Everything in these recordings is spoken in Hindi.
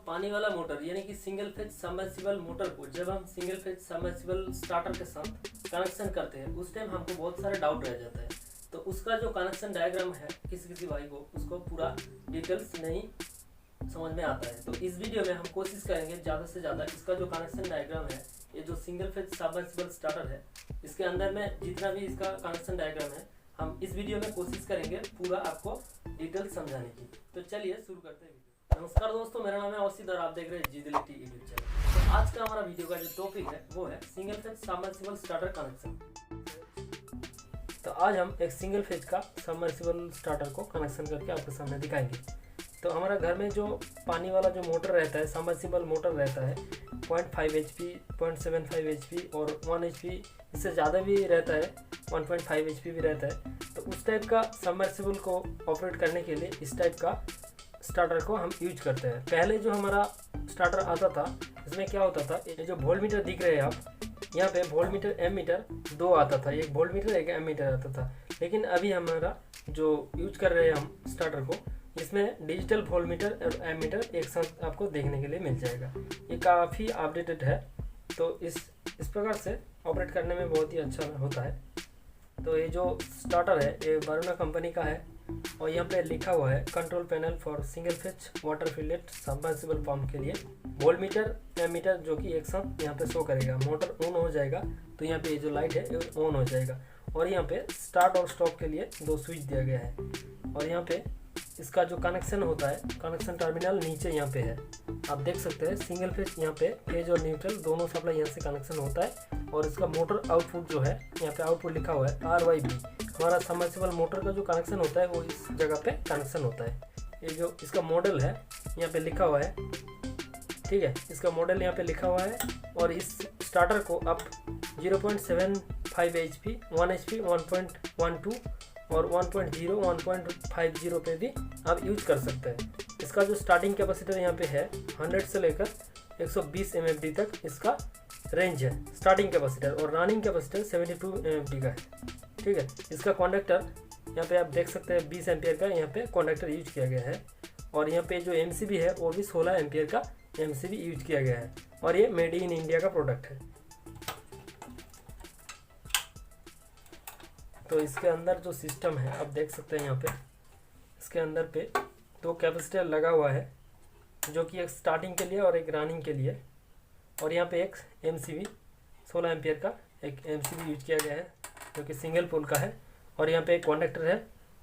पानी वाला मोटर यानी कि सिंगल फेज सबमर्सिबल मोटर को जब हम सिंगल फेज सबमर्सिबल स्टार्टर के साथ कनेक्शन करते हैं उस टाइम हमको बहुत सारे डाउट रह जाता है। तो उसका जो कनेक्शन डायग्राम है किसी भाई को उसको पूरा डिटेल्स नहीं समझ में आता है। तो इस वीडियो में हम कोशिश करेंगे ज़्यादा से ज़्यादा इसका जो कनेक्शन डायग्राम है, ये जो सिंगल फेज सबमर्सिबल स्टार्टर है इसके अंदर में जितना भी इसका कनेक्शन डायग्राम है हम इस वीडियो में कोशिश करेंगे पूरा आपको डिटेल समझाने की। तो चलिए शुरू करते हैं वीडियो। नमस्कार दोस्तों, मेरा नाम है औसिद और आप देख रहे हैं जीदिलिटी यूट्यूब चैनल। तो आज का हमारा वीडियो का जो टॉपिक है वो है single phase submersible starter connection. तो आज हम एक सिंगल फेज का सबमर्सिबल स्टार्टर को कनेक्शन करके आपके सामने दिखाएंगे। तो हमारा घर में जो पानी वाला जो मोटर रहता है, सबमर्सिबल मोटर रहता है 0.5 HP, 0.75 HP और 1 HP, इससे ज़्यादा भी रहता है, 1.5 HP भी रहता है। तो उस टाइप का सबमर्सिबल को ऑपरेट करने के लिए इस टाइप का स्टार्टर को हम यूज करते हैं। पहले जो हमारा स्टार्टर आता था इसमें क्या होता था, ये जो वोल्ट मीटर दिख रहे हैं आप, यहाँ पे वोल्ट मीटर एम मीटर दो आता था, एक वोल्ट मीटर एक एम मीटर आता था। लेकिन अभी हमारा जो यूज कर रहे हैं हम स्टार्टर को, इसमें डिजिटल वोल्ट मीटर और एम मीटर एक साथ आपको देखने के लिए मिल जाएगा। ये काफ़ी अपडेटेड है, तो इस प्रकार से ऑपरेट करने में बहुत ही अच्छा होता है। तो ये जो स्टार्टर है ये वरुणा कंपनी का है और यहाँ पे लिखा हुआ है control panel for single phase water fillet submersible pump के लिए वोल्ट मीटर एम मीटर जो कि एक साथ यहाँ पे शो करेगा। मोटर ऑन हो जाएगा तो यहाँ पे ये जो लाइट है ये ऑन हो जाएगा और यहाँ पे स्टार्ट और स्टॉप के लिए दो स्विच दिया गया है। और यहाँ पे इसका जो कनेक्शन होता है, कनेक्शन टर्मिनल नीचे यहाँ पे है, आप देख सकते हैं। सिंगल फेज यहाँ पे फेज और न्यूट्रल दोनों सप्लाई यहाँ से कनेक्शन होता है और इसका मोटर आउटपुट जो है यहाँ पे आउटपुट लिखा हुआ है RYB। हमारा सबमर्सिबल मोटर का जो कनेक्शन होता है वो इस जगह पे कनेक्शन होता है। ये जो इसका मॉडल है यहाँ पे लिखा हुआ है, ठीक है, इसका मॉडल यहाँ पे लिखा हुआ है। और इस स्टार्टर को आप 0.75 HP, 1 HP, 1.12 और 1.0, 1.50 पे भी आप यूज कर सकते हैं। इसका जो स्टार्टिंग कैपेसिटर यहाँ पे है 100 से लेकर 120 MFD तक इसका रेंज है स्टार्टिंग कैपेसिटर, और रनिंग कैपेसिटर 72 MFD का है, ठीक है। इसका कंडक्टर यहाँ पे आप देख सकते हैं 20 एम्पियर का यहाँ पे कंडक्टर यूज किया गया है। और यहाँ पे जो MCB है वो भी 16 एम्पियर का MCB यूज किया गया है और ये मेड इन इंडिया का प्रोडक्ट है। तो इसके अंदर जो सिस्टम है आप देख सकते हैं यहाँ पे, इसके अंदर पे दो कैपेसिटर लगा हुआ है जो कि एक स्टार्टिंग के लिए और एक रनिंग के लिए। और यहाँ पे एक MCB 16 एम्पियर का एक MCB यूज किया गया है जो कि सिंगल पोल का है। और यहाँ पे एक कंडक्टर है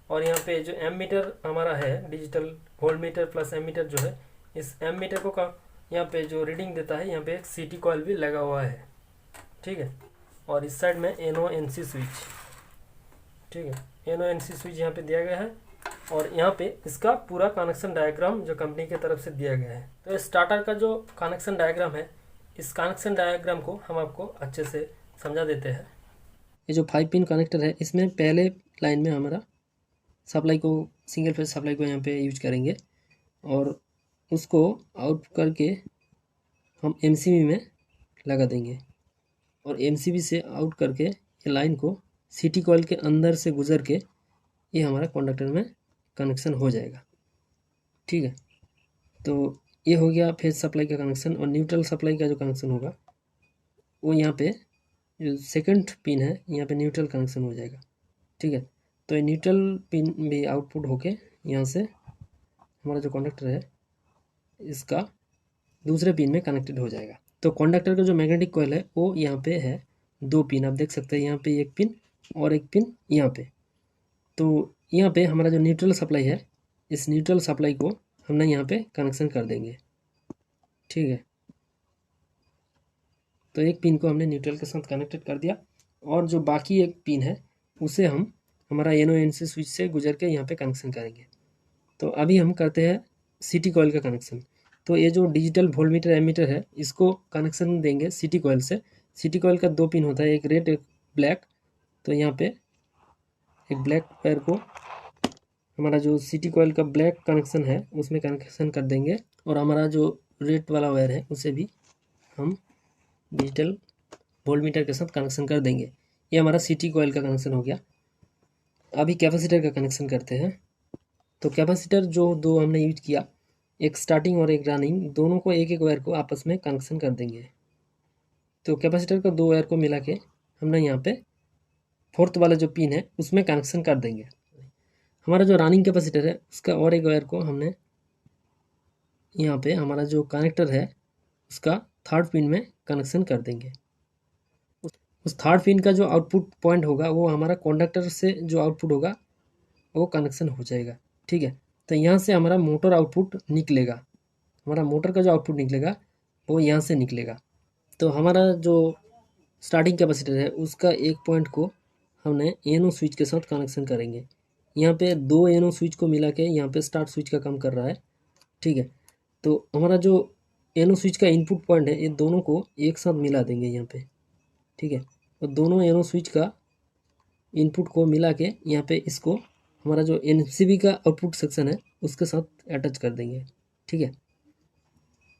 और यहाँ पे जो एम मीटर हमारा है, digital voltmeter plus ammeter जो है, इस एम मीटर को का यहाँ पे जो रीडिंग देता है, यहाँ पे एक CT कॉइल भी लगा हुआ है, ठीक है। और इस साइड में NONC स्विच, ठीक है, NONC स्विच यहाँ पे दिया गया है। और यहाँ पे इसका पूरा कनेक्शन डायग्राम जो कंपनी की तरफ से दिया गया है। तो स्टार्टर का जो कनेक्शन डायग्राम है, इस कनेक्शन डायग्राम को हम आपको अच्छे से समझा देते हैं। ये जो 5 पिन कनेक्टर है, इसमें पहले लाइन में हमारा सप्लाई को, सिंगल फेज सप्लाई को यहाँ पे यूज करेंगे और उसको आउट करके हम MCB में लगा देंगे और MCB से आउट करके ये लाइन को CT कॉइल के अंदर से गुजर के ये हमारा कंडक्टर में कनेक्शन हो जाएगा, ठीक है। तो ये हो गया फेज सप्लाई का कनेक्शन। और न्यूट्रल सप्लाई का जो कनेक्शन होगा वो यहाँ पे जो सेकंड पिन है यहाँ पे न्यूट्रल कनेक्शन हो जाएगा, ठीक है। तो ये न्यूट्रल पिन भी आउटपुट होके यहाँ से हमारा जो कंडक्टर है इसका दूसरे पिन में कनेक्टेड हो जाएगा। तो कंडक्टर का जो मैग्नेटिक कॉइल है वो यहाँ पे है, दो पिन आप देख सकते हैं, यहाँ पे एक पिन और एक पिन यहाँ पे। तो यहाँ पे हमारा जो न्यूट्रल सप्लाई है, इस न्यूट्रल सप्लाई को हमने यहाँ पे कनेक्शन कर देंगे, ठीक है। तो एक पिन को हमने न्यूट्रल के साथ कनेक्टेड कर दिया और जो बाकी एक पिन है उसे हम हमारा NONC स्विच से गुजर के यहाँ पे कनेक्शन करेंगे। तो अभी हम करते हैं CT कॉइल का कनेक्शन। तो ये जो digital voltmeter ammeter है इसको कनेक्शन देंगे CT कॉइल से। CT कॉइल का दो पिन होता है, एक रेड एक ब्लैक। तो यहाँ पे एक ब्लैक वायर को हमारा जो CT कॉइल का ब्लैक कनेक्शन है उसमें कनेक्शन कर देंगे और हमारा जो रेड वाला वायर है उसे भी हम डिजिटल वोल्ट मीटर के साथ कनेक्शन कर देंगे। ये हमारा CT कॉइल का कनेक्शन हो गया। अभी कैपेसिटर का कनेक्शन करते हैं। तो कैपेसिटर जो दो हमने यूज किया एक स्टार्टिंग और एक रनिंग, दोनों को एक एक वायर को आपस में कनेक्शन कर देंगे। तो कैपेसिटर को 2 वायर को मिला के हमने यहाँ पे फोर्थ वाला जो पिन है उसमें कनेक्शन कर देंगे। हमारा जो रनिंग कैपेसिटर है उसका और एक वायर को हमने यहाँ पे हमारा जो कनेक्टर है उसका थर्ड पिन में कनेक्शन कर देंगे। उस थर्ड पिन का जो आउटपुट पॉइंट होगा वो हमारा कंडक्टर से जो आउटपुट होगा वो कनेक्शन हो जाएगा। ठीक है, तो यहाँ से हमारा मोटर आउटपुट निकलेगा, हमारा मोटर का जो आउटपुट निकलेगा वो यहाँ से निकलेगा। तो हमारा जो स्टार्टिंग कैपेसिटर है उसका एक पॉइंट को हमने एनो स्विच के साथ कनेक्शन करेंगे। यहाँ पे 2 एनो स्विच को मिला के यहाँ पे स्टार्ट स्विच का काम कर रहा है। ठीक है, तो हमारा जो एनो स्विच का इनपुट पॉइंट है ये दोनों को एक साथ मिला देंगे यहाँ पे। ठीक है, और दोनों एनो स्विच का इनपुट को मिला के यहाँ पे इसको हमारा जो एनसीबी का आउटपुट सेक्शन है उसके साथ अटैच कर देंगे। ठीक है,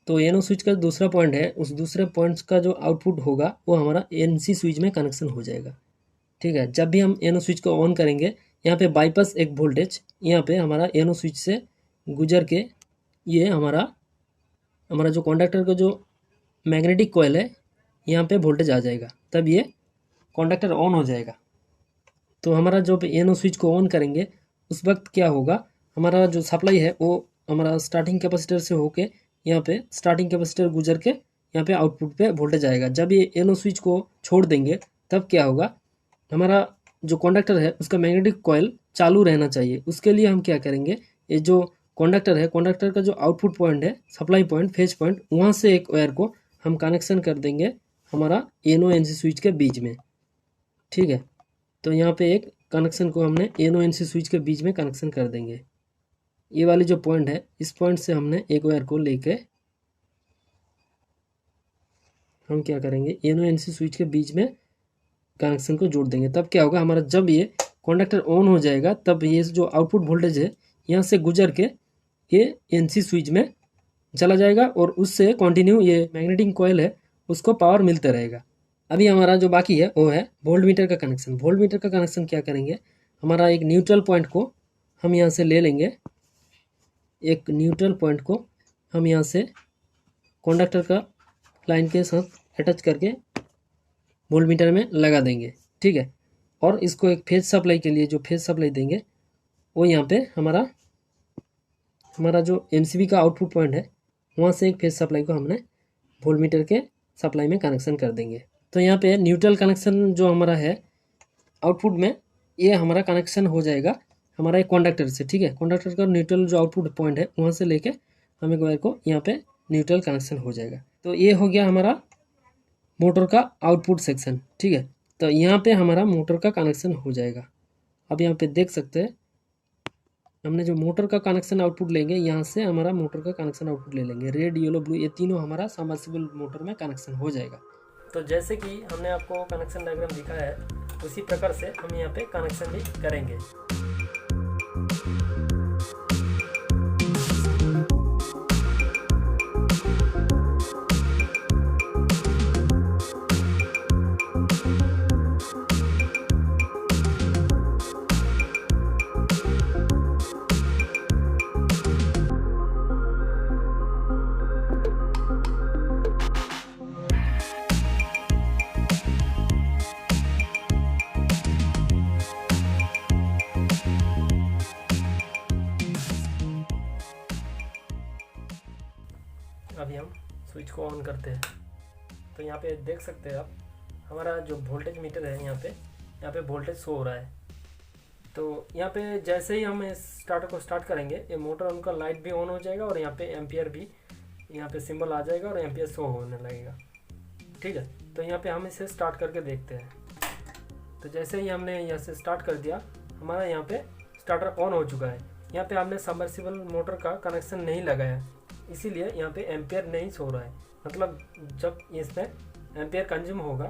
तो एनो स्विच का दूसरा पॉइंट है, उस दूसरे पॉइंट का जो आउटपुट होगा वो हमारा एनसी स्विच में कनेक्शन हो जाएगा। ठीक है, जब भी हम एनो स्विच को ऑन करेंगे यहाँ पे बाईपास एक वोल्टेज यहाँ पे हमारा एनो स्विच से गुजर के ये हमारा जो कंडक्टर का जो मैग्नेटिक कॉइल है यहाँ पे वोल्टेज आ जाएगा, तब ये कंडक्टर ऑन हो जाएगा। तो हमारा जो एनो स्विच को ऑन करेंगे उस वक्त क्या होगा, हमारा जो सप्लाई है वो हमारा स्टार्टिंग कैपेसिटर से होके यहाँ पे स्टार्टिंग कैपेसिटर गुजर के यहाँ पे आउटपुट पे वोल्टेज आएगा। जब ये एनो स्विच को छोड़ देंगे तब क्या होगा, हमारा जो कंडक्टर है उसका मैग्नेटिक कॉइल चालू रहना चाहिए। उसके लिए हम क्या करेंगे, ये जो कंडक्टर है, कंडक्टर का जो आउटपुट पॉइंट है, सप्लाई पॉइंट, फेज पॉइंट, वहाँ से एक वायर को हम कनेक्शन कर देंगे हमारा एनो एनसी स्विच के बीच में। ठीक है, तो यहाँ पे एक कनेक्शन को हमने एनो एनसी स्विच के बीच में कनेक्शन कर देंगे। ये वाली जो पॉइंट है इस पॉइंट से हमने एक वायर को लेके हम क्या करेंगे, एनो एनसी स्विच के बीच में कनेक्शन को जोड़ देंगे। तब क्या होगा, हमारा जब ये कंडक्टर ऑन हो जाएगा तब ये जो आउटपुट वोल्टेज है यहाँ से गुजर के ये एनसी स्विच में चला जाएगा और उससे कंटिन्यू ये मैग्नेटिक कॉइल है उसको पावर मिलता रहेगा। अभी हमारा जो बाकी है वो है वोल्ट मीटर का कनेक्शन। वोल्ट मीटर का कनेक्शन क्या करेंगे, हमारा एक न्यूट्रल पॉइंट को हम यहाँ से ले लेंगे, एक न्यूट्रल पॉइंट को हम यहाँ से कंडक्टर का लाइन के साथ अटैच करके वोल्ट मीटर में लगा देंगे। ठीक है, और इसको एक फेज सप्लाई के लिए जो फेज सप्लाई देंगे वो यहाँ पे हमारा जो एमसीबी का आउटपुट पॉइंट है वहाँ से एक फेज सप्लाई को हमने वोल्ट मीटर के सप्लाई में कनेक्शन कर देंगे। तो यहाँ पे न्यूट्रल कनेक्शन जो हमारा है आउटपुट में, ये हमारा कनेक्शन हो जाएगा हमारा एक कंडक्टर से। ठीक है, कंडक्टर का न्यूट्रल जो आउटपुट पॉइंट है वहाँ से लेके हम एक वायर को यहाँ पे न्यूट्रल कनेक्शन हो जाएगा। तो ये हो गया हमारा मोटर का आउटपुट सेक्शन। ठीक है, तो यहाँ पे हमारा मोटर का कनेक्शन हो जाएगा। अब यहाँ पे देख सकते हैं हमने जो मोटर का कनेक्शन आउटपुट लेंगे, यहाँ से हमारा मोटर का कनेक्शन आउटपुट ले लेंगे, रेड येलो ब्लू, ये तीनों हमारा सबमर्सिबल मोटर में कनेक्शन हो जाएगा। तो जैसे कि हमने आपको कनेक्शन डायग्राम दिखाया है उसी प्रकार से हम यहाँ पे कनेक्शन भी करेंगे। अभी हम स्विच को ऑन करते हैं तो यहाँ पे देख सकते हैं आप हमारा जो वोल्टेज मीटर है यहाँ पे वोल्टेज शो हो रहा है। तो यहाँ पे जैसे ही हम इस स्टार्टर को स्टार्ट करेंगे ये मोटर उनका लाइट भी ऑन हो जाएगा और यहाँ पे एम्पियर भी यहाँ पे सिंबल आ जाएगा और एम्पियर शो होने लगेगा। ठीक है, तो यहाँ पे हम इसे स्टार्ट करके देखते हैं। तो जैसे ही हमने यहाँ से स्टार्ट कर दिया हमारा यहाँ पे स्टार्टर ऑन हो चुका है। यहाँ पे हमने सबमर्सिबल मोटर का कनेक्शन नहीं लगाया इसीलिए यहाँ पे एम्पियर नहीं शो रहा है। मतलब जब इसमें एम्पियर कंज्यूम होगा,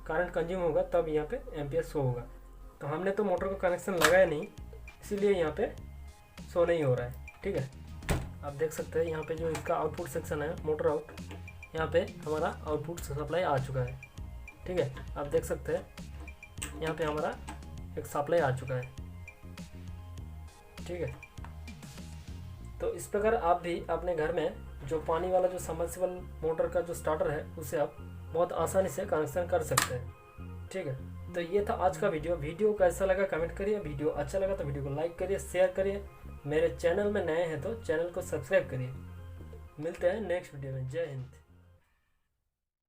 करंट कंज्यूम होगा तब यहाँ पे एम्पियर शो होगा। तो हमने तो मोटर का कनेक्शन लगाया नहीं इसीलिए यहाँ पे शो नहीं हो रहा है। ठीक है, आप देख सकते हैं यहाँ पे जो इसका आउटपुट सेक्शन है मोटर आउट, यहाँ पे हमारा आउटपुट सप्लाई आ चुका है। ठीक है, आप देख सकते हैं यहाँ पे हमारा एक सप्लाई आ चुका है। ठीक है, तो इस प्रकार आप भी अपने घर में जो पानी वाला जो सबमर्सिबल मोटर का जो स्टार्टर है उसे आप बहुत आसानी से कनेक्शन कर सकते हैं। ठीक है, तो ये था आज का वीडियो कैसा लगा कमेंट करिए, वीडियो अच्छा लगा तो वीडियो को लाइक करिए, शेयर करिए, मेरे चैनल में नए हैं तो चैनल को सब्सक्राइब करिए। मिलते हैं नेक्स्ट वीडियो में। जय हिंद।